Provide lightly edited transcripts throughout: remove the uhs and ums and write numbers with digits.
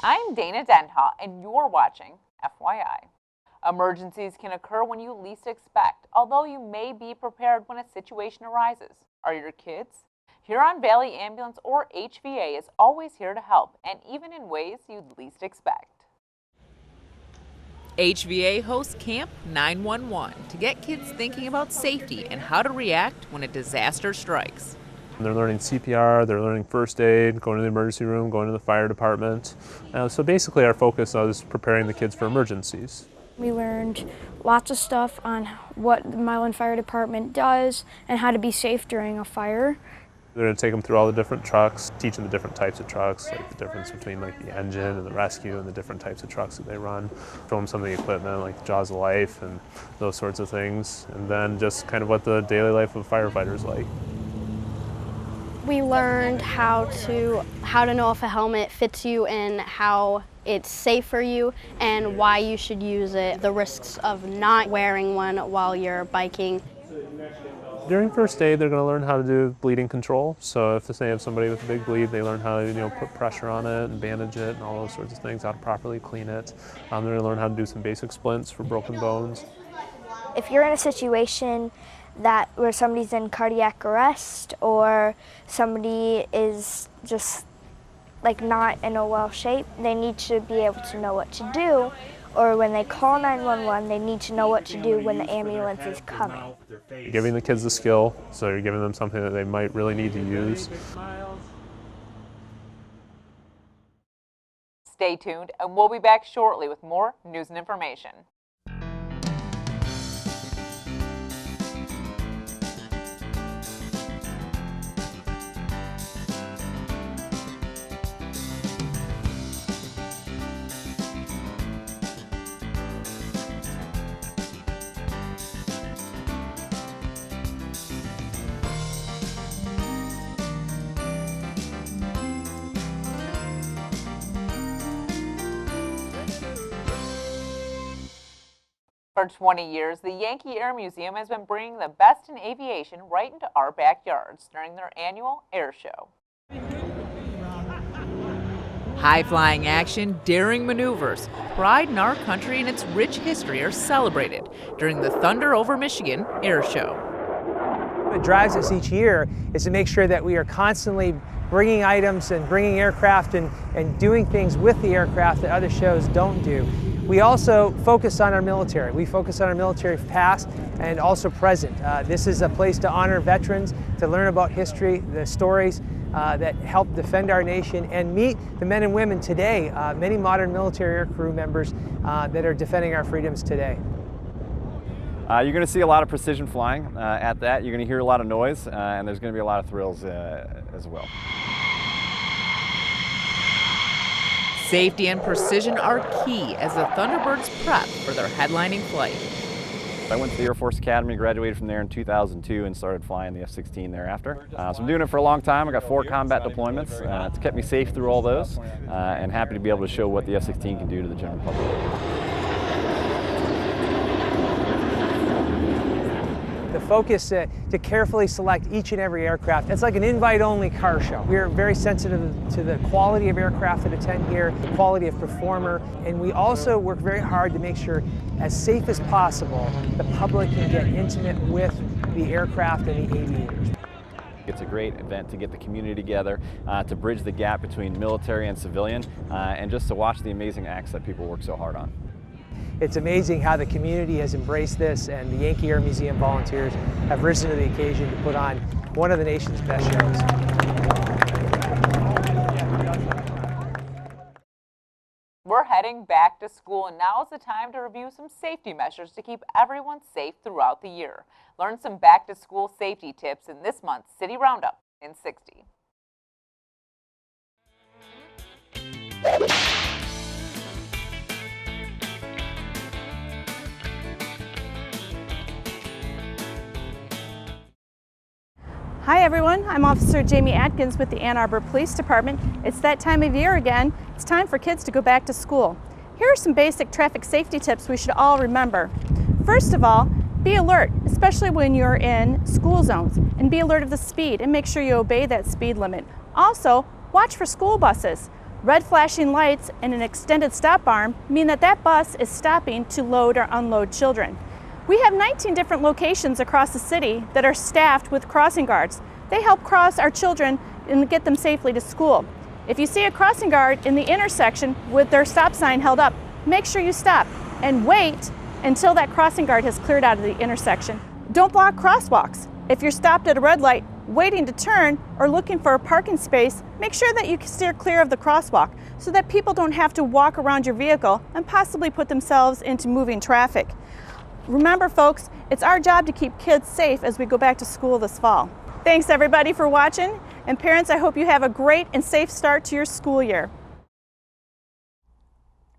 I'm Dana Denha, and you're watching FYI. Emergencies can occur when you least expect, although you may be prepared when a situation arises. Are your kids? Huron Valley Ambulance, or HVA, is always here to help, and even in ways you'd least expect. HVA hosts Camp 911 to get kids thinking about safety and how to react when a disaster strikes. They're learning CPR, they're learning first aid, going to the emergency room, going to the fire department. So basically our focus is preparing the kids for emergencies. We learned lots of stuff on what the Milan Fire Department does and how to be safe during a fire. They're going to take them through all the different trucks, teach them the different types of trucks, like the difference between like the engine and the rescue and the different types of trucks that they run. Show them some of the equipment like the Jaws of Life and those sorts of things. And then just kind of what the daily life of a firefighter is like. We learned how to know if a helmet fits you and how it's safe for you and why you should use it, the risks of not wearing one while you're biking. During first aid, they're going to learn how to do bleeding control. So if they have somebody with a big bleed, they learn how to put pressure on it and bandage it and all those sorts of things, how to properly clean it. They're going to learn how to do some basic splints for broken bones. If you're in a situation where somebody's in cardiac arrest or somebody is just like not in a well shape, they need to be able to know what to do. Or when they call 911, they need to know what to do when the ambulance is coming. You're giving the kids the skill, so you're giving them something that they might really need to use. Stay tuned, and we'll be back shortly with more news and information. For 20 years, the Yankee Air Museum has been bringing the best in aviation right into our backyards during their annual air show. High-flying action, daring maneuvers, pride in our country and its rich history are celebrated during the Thunder Over Michigan Air Show. What drives us each year is to make sure that we are constantly bringing items and bringing aircraft and doing things with the aircraft that other shows don't do. We also focus on our military. We focus on our military past and also present. This is a place to honor veterans, to learn about history, the stories that help defend our nation, and meet the men and women today, many modern military air crew members that are defending our freedoms today. You're going to see a lot of precision flying at that. You're going to hear a lot of noise, and there's going to be a lot of thrills as well. Safety and precision are key as the Thunderbirds prep for their headlining flight. I went to the Air Force Academy, graduated from there in 2002, and started flying the F-16 thereafter. So I'm doing it for a long time. I got 4 combat deployments. It's kept me safe through all those, and happy to be able to show what the F-16 can do to the general public. The focus to carefully select each and every aircraft. It's like an invite-only car show. We are very sensitive to the quality of aircraft that attend here, the quality of performer, and we also work very hard to make sure, as safe as possible, the public can get intimate with the aircraft and the aviators. It's a great event to get the community together, to bridge the gap between military and civilian, and just to watch the amazing acts that people work so hard on. It's amazing how the community has embraced this, and the Yankee Air Museum volunteers have risen to the occasion to put on one of the nation's best shows. We're heading back to school, and now is the time to review some safety measures to keep everyone safe throughout the year. Learn some back-to-school safety tips in this month's City Roundup in 60. Hi everyone, I'm Officer Jamie Atkins with the Ann Arbor Police Department. It's that time of year again. It's time for kids to go back to school. Here are some basic traffic safety tips we should all remember. First of all, be alert, especially when you're in school zones, and be alert of the speed and make sure you obey that speed limit. Also, watch for school buses. Red flashing lights and an extended stop arm mean that that bus is stopping to load or unload children. We have 19 different locations across the city that are staffed with crossing guards. They help cross our children and get them safely to school. If you see a crossing guard in the intersection with their stop sign held up, make sure you stop and wait until that crossing guard has cleared out of the intersection. Don't block crosswalks. If you're stopped at a red light, waiting to turn, or looking for a parking space, make sure that you steer clear of the crosswalk so that people don't have to walk around your vehicle and possibly put themselves into moving traffic. Remember, folks, it's our job to keep kids safe as we go back to school this fall. Thanks everybody for watching, and parents, I hope you have a great and safe start to your school year.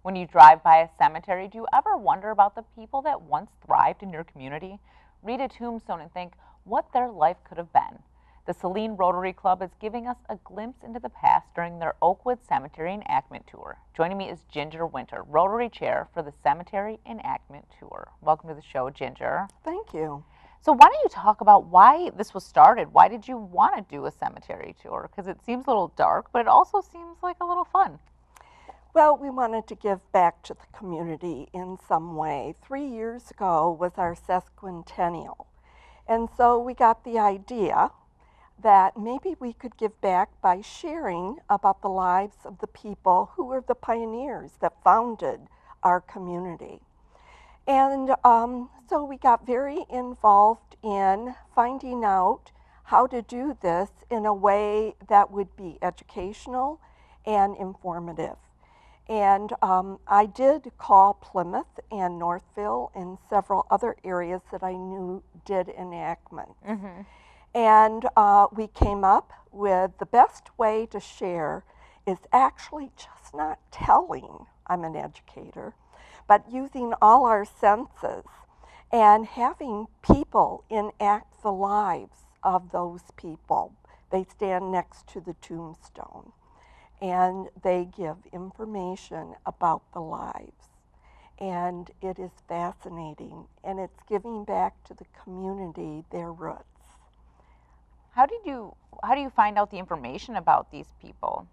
When you drive by a cemetery, do you ever wonder about the people that once thrived in your community? Read a tombstone and think what their life could have been. The Saline Rotary Club is giving us a glimpse into the past during their Oakwood Cemetery Enactment Tour. Joining me is Ginger Winter, Rotary Chair for the Cemetery Enactment Tour. Welcome to the show, Ginger. Thank you. So why don't you talk about why this was started? Why did you want to do a cemetery tour? Because it seems a little dark, but it also seems like a little fun. Well, we wanted to give back to the community in some way. 3 years ago was our sesquicentennial. And so we got the idea that maybe we could give back by sharing about the lives of the people who were the pioneers that founded our community. And so we got very involved in finding out how to do this in a way that would be educational and informative. And I did call Plymouth and Northville and several other areas that I knew did enactments. Mm-hmm. And we came up with the best way to share is actually just not telling I'm an educator, but using all our senses and having people enact the lives of those people. They stand next to the tombstone and they give information about the lives. And it is fascinating, and it's giving back to the community their roots. How do you find out the information about these people?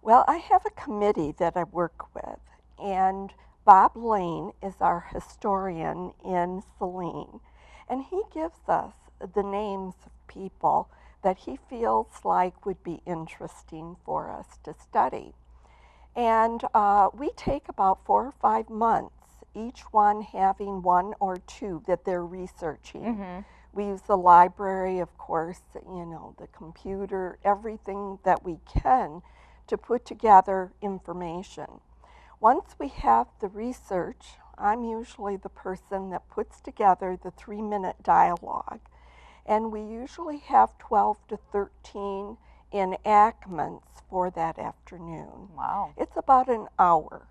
Well, I have a committee that I work with, and Bob Lane is our historian in Saline, and he gives us the names of people that he feels like would be interesting for us to study. And we take about 4 or 5 months, each one having 1 or 2 that they're researching. Mm-hmm. We use the library, of course, you know, the computer, everything that we can to put together information. Once we have the research, I'm usually the person that puts together the 3-minute dialogue. And we usually have 12 to 13 enactments for that afternoon. Wow. It's about an hour.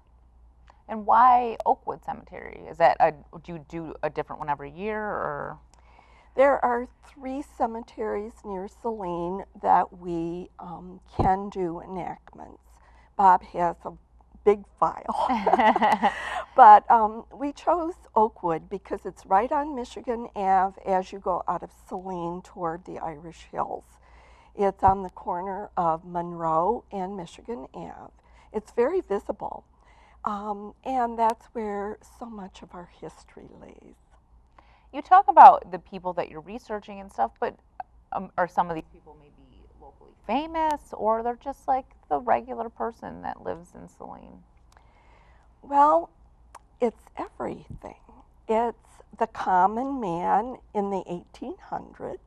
And why Oakwood Cemetery? Is that do you do a different one every year, or? There are 3 cemeteries near Saline that we can do enactments. Bob has a big file. But we chose Oakwood because it's right on Michigan Ave as you go out of Saline toward the Irish Hills. It's on the corner of Monroe and Michigan Ave. It's very visible. And that's where so much of our history lays. You talk about the people that you're researching and stuff, but are some of these people maybe locally famous, or they're just like the regular person that lives in Saline? Well, it's everything. It's the common man in the 1800s.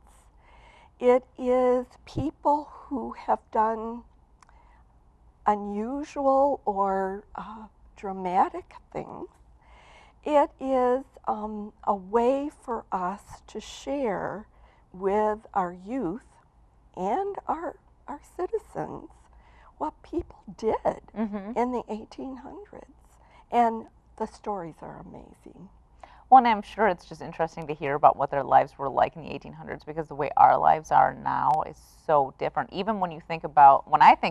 It is people who have done unusual or dramatic things. It is a way for us to share with our youth and our citizens what people did in the 1800s. And the stories are amazing. Well, and I'm sure it's just interesting to hear about what their lives were like in the 1800s, because the way our lives are now is so different. Even when I think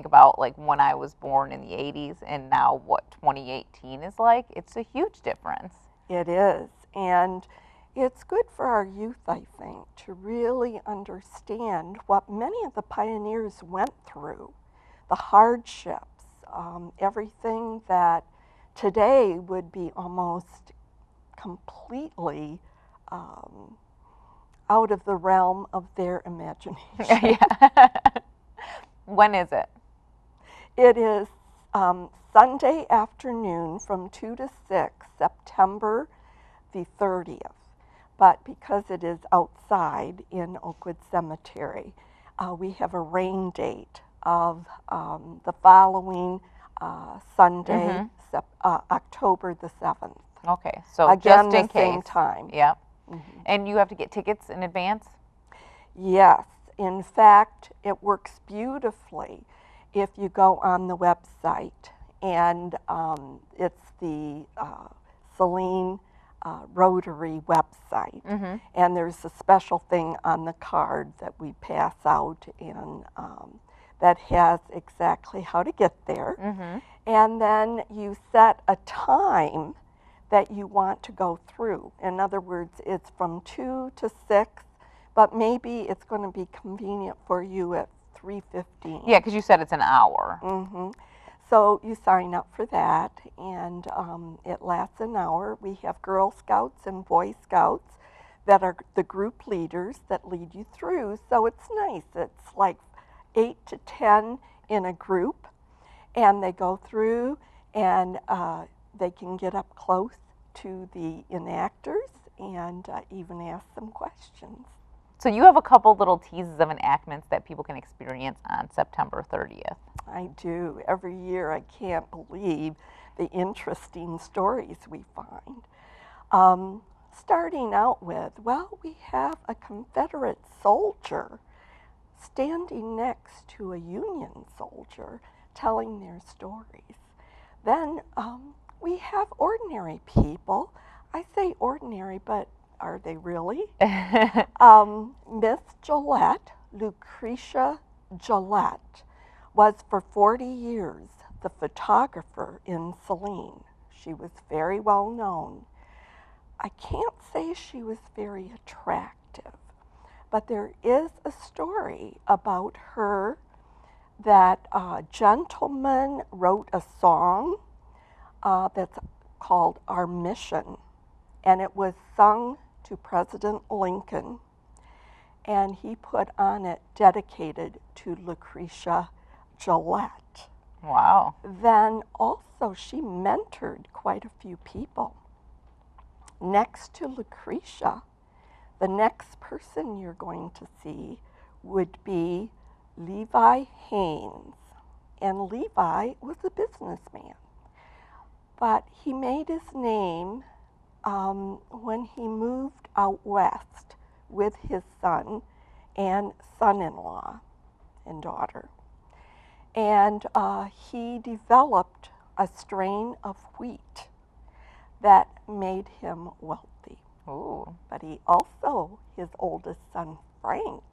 about like when I was born in the 80s and now what 2018 is like, it's a huge difference. It is. And it's good for our youth, I think, to really understand what many of the pioneers went through, the hardships, everything that today would be almost completely out of the realm of their imagination. When is it? It is Sunday afternoon from 2 to 6, September the 30th. But because it is outside in Oakwood Cemetery, we have a rain date of the following Sunday, October the 7th. Okay, so Again, just in the case. same time. Yeah. And you have to get tickets in advance? Yes. In fact, it works beautifully if you go on the website, and it's the Saline Rotary website, and there's a special thing on the card that we pass out, and that has exactly how to get there. And then you set a time that you want to go through. In other words, it's from 2 to 6, but maybe it's going to be convenient for you at 3:15. Yeah, because you said it's an hour. So you sign up for that, and it lasts an hour. We have Girl Scouts and Boy Scouts that are the group leaders that lead you through. So it's nice. It's like 8 to 10 in a group, and they go through, and they can get up close to the enactors and even ask them questions. So you have a couple little teases of enactments that people can experience on September 30th. I do. Every year I can't believe the interesting stories we find. Starting out with, well, we have a Confederate soldier standing next to a Union soldier telling their stories. Then we have ordinary people. I say ordinary, but are they really? Miss Gillette, Lucretia Gillette, was for 40 years the photographer in Saline. She was very well known. I can't say she was very attractive, but there is a story about her that a gentleman wrote a song that's called Our Mission, and it was sung to President Lincoln, and he put on it dedicated to Lucretia Gillette. Wow. Then also she mentored quite a few people. Next to Lucretia, the next person you're going to see would be Levi Haynes. And Levi was a businessman, but he made his name when he moved out west with his son and son-in-law and daughter. And he developed a strain of wheat that made him wealthy. Ooh. But he also, his oldest son, Frank,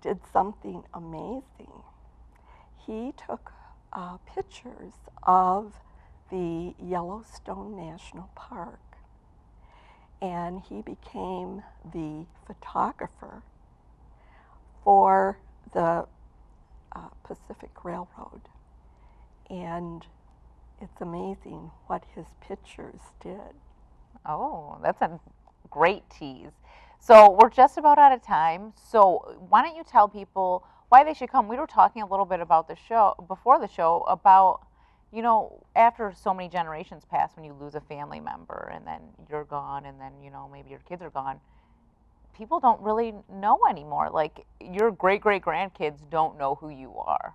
did something amazing. He took pictures of the Yellowstone National Park, and he became the photographer for the Pacific Railroad. And it's amazing what his pictures did. Oh, that's a great tease. So we're just about out of time. So why don't you tell people why they should come? We were talking a little bit about the show, before the show, about, you know, after so many generations pass, when you lose a family member and then you're gone and then, you know, maybe your kids are gone, people don't really know anymore. Like, your great-great-grandkids don't know who you are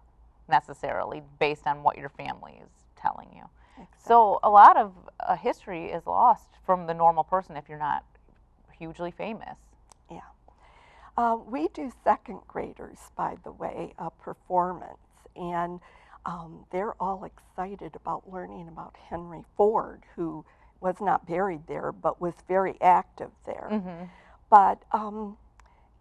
necessarily based on what your family is telling you. Exactly. So a lot of history is lost from the normal person if you're not hugely famous. Yeah. We do second graders, by the way, a performance, and they're all excited about learning about Henry Ford, who was not buried there but was very active there. Mm-hmm. But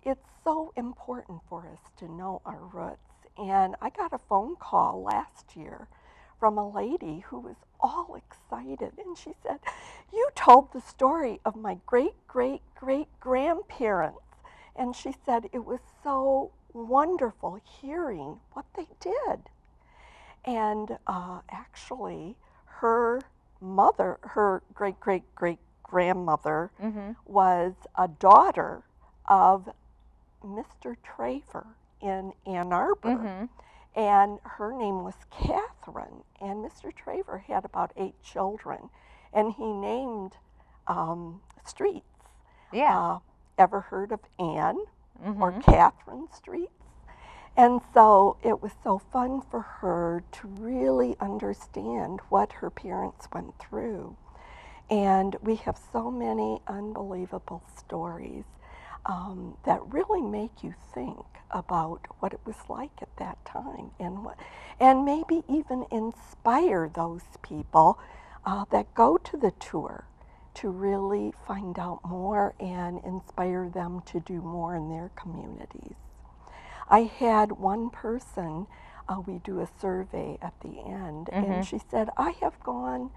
it's so important for us to know our roots. And I got a phone call last year from a lady who was all excited, and she said, "You told the story of my great-great-great-grandparents." And she said it was so wonderful hearing what they did. And actually, her mother, her great-great-great-grandmother, was a daughter of Mr. Traver in Ann Arbor. And her name was Catherine. And Mr. Traver had about 8 children. And he named streets. Yeah. Ever heard of Ann or Catherine streets? And so it was so fun for her to really understand what her parents went through. And we have so many unbelievable stories that really make you think about what it was like at that time, and maybe even inspire those people that go to the tour to really find out more and inspire them to do more in their communities. I had one person, we do a survey at the end, and she said, I have gone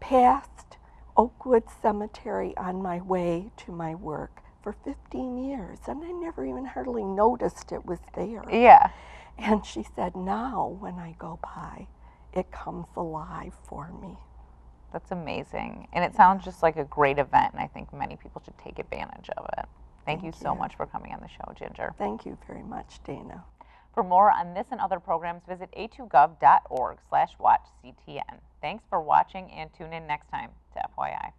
past Oakwood Cemetery on my way to my work for 15 years, and I never even hardly noticed it was there. Yeah. And she said, now when I go by, it comes alive for me. That's amazing. And it sounds just like a great event, and I think many people should take advantage of it. Thank you so much for coming on the show, Ginger. Thank you very much, Dana. For more on this and other programs, visit a2gov.org/watchctn. Thanks for watching, and tune in next time to FYI.